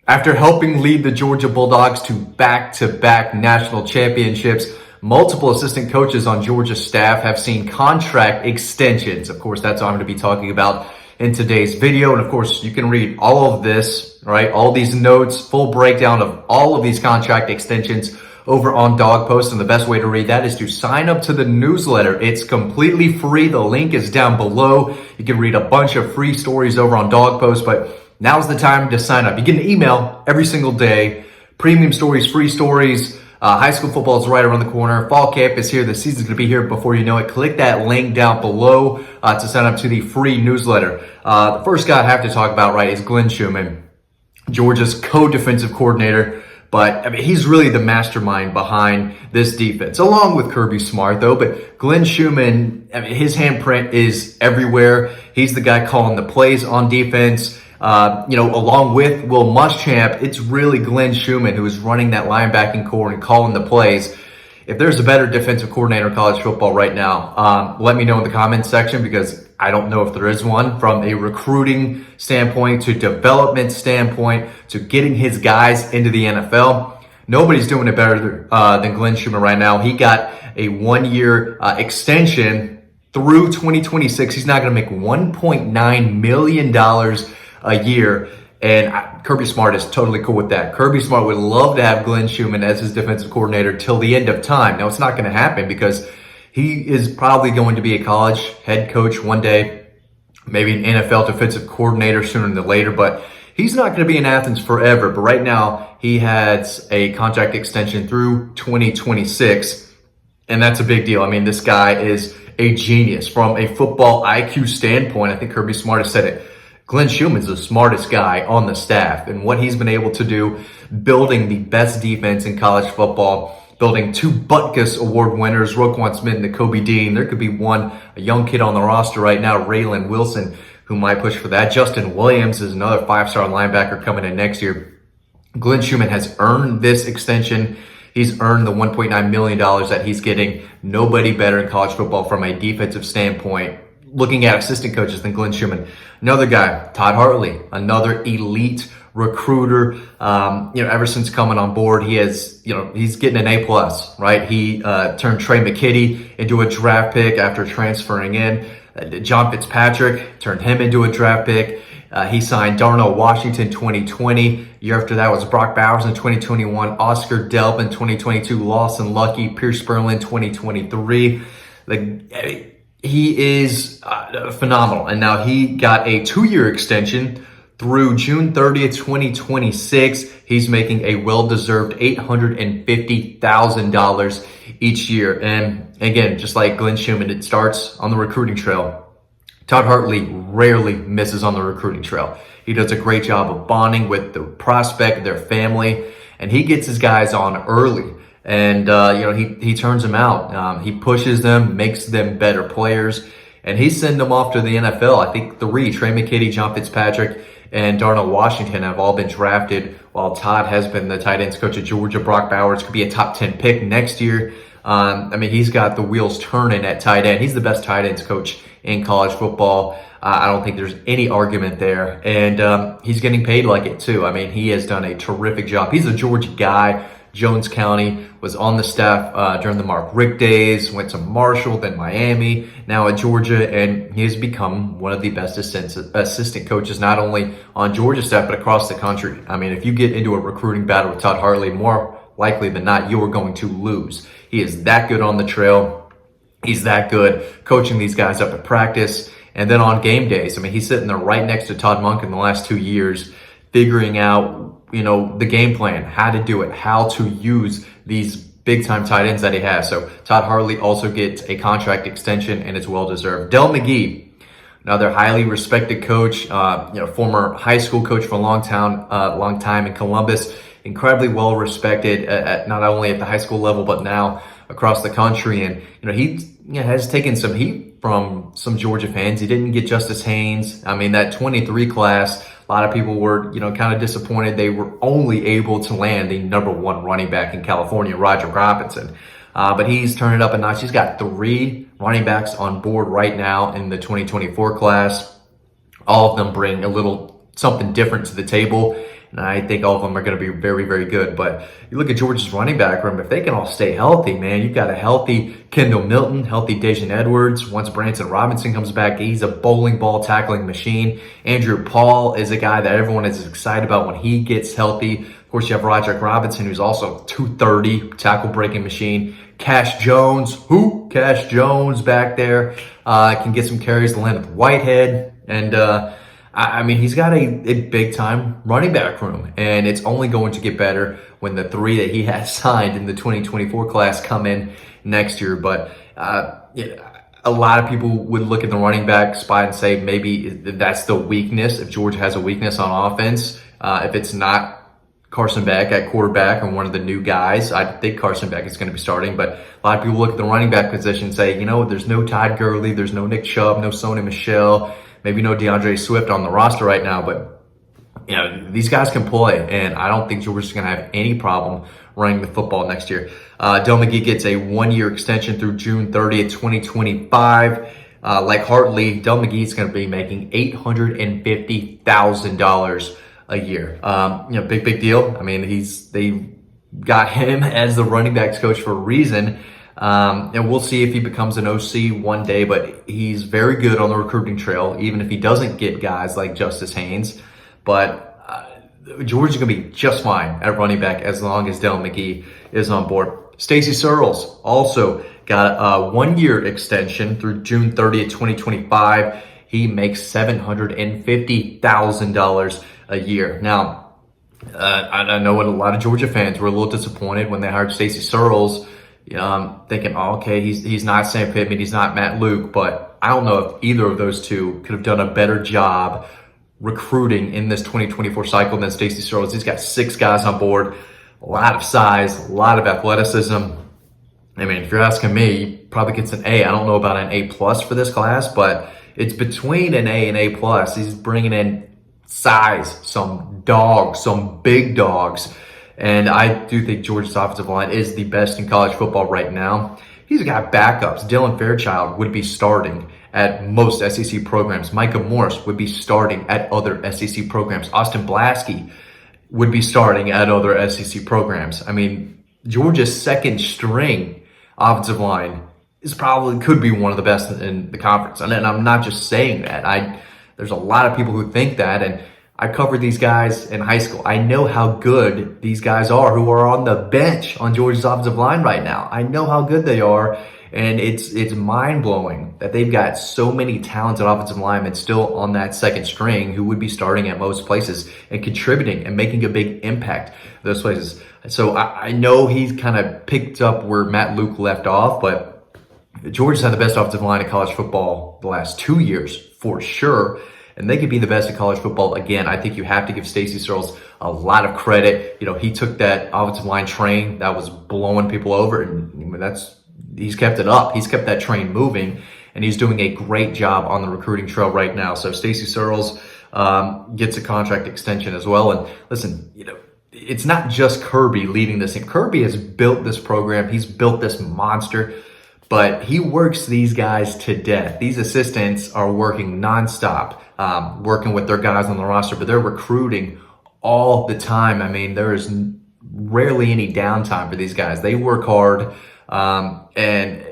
After helping lead the Georgia Bulldogs to back-to-back national championships, multiple assistant coaches on Georgia's staff have seen contract extensions. Of course, that's what I'm going to be talking about in today's video. And of course, you can read all of this, right? All these notes, full breakdown of all of these contract extensions over on Dawg Post. And the best way to read that is to sign up to the newsletter. It's completely free. The link is down below. You can read a bunch of free stories over on Dawg Post, but now's the time to sign up. You get an email every single day, premium stories, free stories. High school football is right around the corner. Fall camp is here. The season's going to be here before you know it. Click that link down below to sign up to the free newsletter. The first guy I have to talk about, right, is Glenn Schumann, Georgia's co-defensive coordinator. But I mean, he's really the mastermind behind this defense, along with Kirby Smart, though. But Glenn Schumann, I mean, his handprint is everywhere. He's the guy calling the plays on defense. Along with Will Muschamp, it's really Glenn Schumann who is running that linebacking core and calling the plays. If there's a better defensive coordinator in college football right now, let me know in the comments section, because I don't know if there is one. From a recruiting standpoint to development standpoint to getting his guys into the NFL, nobody's doing it better than Glenn Schumann right now. He got a one-year extension through 2026. He's not going to make $1.9 million a year, and Kirby Smart is totally cool with that. Kirby Smart would love to have Glenn Schumann as his defensive coordinator till the end of time. Now, it's not going to happen because he is probably going to be a college head coach one day, maybe an NFL defensive coordinator sooner than later, but he's not going to be in Athens forever. But right now, he has a contract extension through 2026, and that's a big deal. I mean, this guy is a genius from a football IQ standpoint. I think Kirby Smart has said it. Glenn Schumann's the smartest guy on the staff, and what he's been able to do building the best defense in college football, building two Butkus Award winners, Roquan Smith and Kobe Dean. There could be a young kid on the roster right now, Raylan Wilson, who might push for that. Justin Williams is another five-star linebacker coming in next year. Glenn Schumann has earned this extension. He's earned the $1.9 million that he's getting. Nobody better in college football from a defensive standpoint, looking at assistant coaches, than Glenn Schumann. Another guy, Todd Hartley, another elite recruiter. Ever since coming on board, he's getting an A+, right? He turned Trey McGee into a draft pick after transferring in. John Fitzpatrick turned him into a draft pick. He signed Darnell Washington 2020. Year after that was Brock Bowers in 2021, Oscar Delp in 2022, Lawson Lucky, Pierce Sperlin 2023. He is phenomenal. And now he got a 2-year extension through June 30th, 2026. He's making a well-deserved $850,000 each year. And again, just like Glenn Schumann, it starts on the recruiting trail. Todd Hartley rarely misses on the recruiting trail. He does a great job of bonding with the prospect, their family, and he gets his guys on early. And, he turns them out. He pushes them, makes them better players, and he's sending them off to the NFL. I think 3, Trey McGee, John Fitzpatrick, and Darnell Washington have all been drafted, while Todd has been the tight ends coach at Georgia. Brock Bowers could be a top 10 pick next year. He's got the wheels turning at tight end. He's the best tight ends coach in college football. I don't think there's any argument there. And he's getting paid like it, too. I mean, he has done a terrific job. He's a Georgia guy. Jones County, was on the staff during the Mark Richt days, went to Marshall, then Miami, now at Georgia, and he has become one of the best assistant coaches, not only on Georgia staff, but across the country. I mean, if you get into a recruiting battle with Todd Hartley, more likely than not, you're going to lose. He is that good on the trail. He's that good coaching these guys up at practice. And then on game days, I mean, he's sitting there right next to Todd Monk in the last 2 years, figuring out the game plan, how to do it, how to use these big-time tight ends that he has. So Todd Hartley also gets a contract extension, and it's well-deserved. Del McGee, another highly respected coach, former high school coach for a long time in Columbus, incredibly well-respected not only at the high school level, but now across the country. And, he has taken some heat from some Georgia fans. He didn't get Justice Haynes. I mean, that 23 class, a lot of people were, kind of disappointed they were only able to land the number 1 running back in California, Roger Robinson. But he's turned it up a notch. He's got 3 running backs on board right now in the 2024 class. All of them bring a little something different to the table. And I think all of them are going to be very, very good. But you look at Georgia's running back room, if they can all stay healthy, man, you've got a healthy Kendall Milton, healthy Dejan Edwards. Once Branson Robinson comes back, he's a bowling ball tackling machine. Andrew Paul is a guy that everyone is excited about when he gets healthy. Of course, you have Roderick Robinson, who's also 230, tackle breaking machine. Cash Jones back there, can get some carries to land with Whitehead. And, I mean, he's got a big time running back room, and it's only going to get better when the three that he has signed in the 2024 class come in next year. But, a lot of people would look at the running back spot and say maybe that's the weakness. If Georgia has a weakness on offense, if it's not Carson Beck at quarterback or one of the new guys, I think Carson Beck is going to be starting. But a lot of people look at the running back position and say, there's no Todd Gurley, there's no Nick Chubb, no Sony Michel, maybe no DeAndre Swift on the roster right now. But, these guys can play, and I don't think Georgia's going to have any problem running the football next year. Del McGee gets a 1-year extension through June 30th, 2025. Like Hartley, Del McGee's going to be making $850,000 a year. Big deal. I mean, they got him as the running backs coach for a reason. And we'll see if he becomes an OC one day, but he's very good on the recruiting trail, even if he doesn't get guys like Justice Haynes. But Georgia's going to be just fine at running back as long as Del McGee is on board. Stacy Searles also got a 1-year extension through June 30th, 2025. He makes $750,000 a year. Now, I know what a lot of Georgia fans were a little disappointed when they hired Stacy Searles, thinking, okay, he's not Sam Pittman, he's not Matt Luke, but I don't know if either of those two could have done a better job recruiting in this 2024 cycle than Stacy Searles. He's got 6 guys on board, a lot of size, a lot of athleticism. I mean, if you're asking me, he probably gets an A. I don't know about an A+ for this class, but it's between an A and A+. He's bringing in size, some dogs, some big dogs. And I do think Georgia's offensive line is the best in college football right now. He's got backups. Dylan Fairchild would be starting at most SEC programs. Micah Morris would be starting at other SEC programs. Austin Blasky would be starting at other SEC programs. I mean, Georgia's second string offensive line could be one of the best in the conference. And I'm not just saying that. There's a lot of people who think that, and I covered these guys in high school. I know how good these guys are who are on the bench on Georgia's offensive line right now. I know how good they are, and it's mind-blowing that they've got so many talented offensive linemen still on that second string who would be starting at most places and contributing and making a big impact at those places. So I know he's kind of picked up where Matt Luke left off, but Georgia's had the best offensive line in college football the last 2 years for sure. And they could be the best in college football again. I think you have to give Stacy Searles a lot of credit. He took that offensive line train that was blowing people over, and he's kept it up. He's kept that train moving, and he's doing a great job on the recruiting trail right now. So Stacy Searles gets a contract extension as well. And listen, it's not just Kirby leading this. And Kirby has built this program. He's built this monster. But he works these guys to death. These assistants are working nonstop, working with their guys on the roster, but they're recruiting all the time. I mean, there is rarely any downtime for these guys. They work hard, and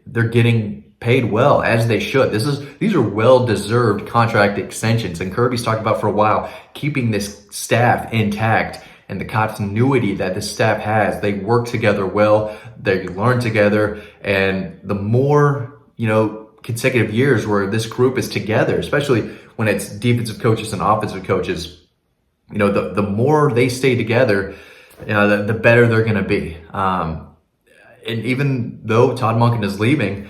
they're getting paid well, as they should. These are well-deserved contract extensions, and Kirby's talked about for a while, keeping this staff intact and the continuity that the staff has. They work together well, they learn together, and the more, consecutive years where this group is together, especially when it's defensive coaches and offensive coaches, the more they stay together, the better they're going to be. And even though Todd Monken is leaving,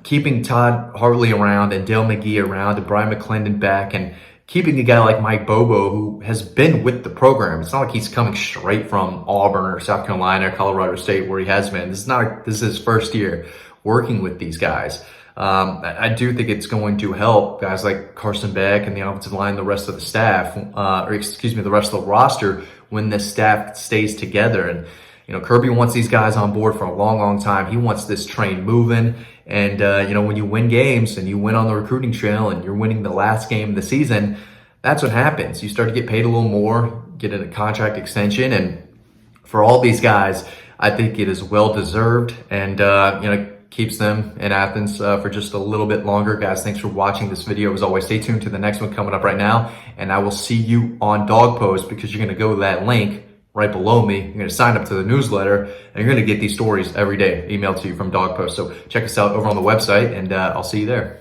keeping Todd Hartley around and Dale McGee around and Brian McClendon back and keeping a guy like Mike Bobo, who has been with the program. It's not like he's coming straight from Auburn or South Carolina or Colorado State where he has been. This is his first year working with these guys. I do think it's going to help guys like Carson Beck and the offensive line, the rest of the staff, the rest of the roster when the staff stays together. And, Kirby wants these guys on board for a long, long time. He wants this train moving. And, when you win games and you win on the recruiting trail and you're winning the last game of the season, that's what happens. You start to get paid a little more. get a contract extension. And for all these guys, I think it is well deserved, and keeps them in Athens for just a little bit longer. Guys, thanks for watching this video. As always, stay tuned to the next one coming up right now, and I will see you on Dawg Post, because you're going to go to that link right below me. You're going to sign up to the newsletter, and you're going to get these stories every day emailed to you from Dawg Post. So check us out over on the website, and I'll see you there.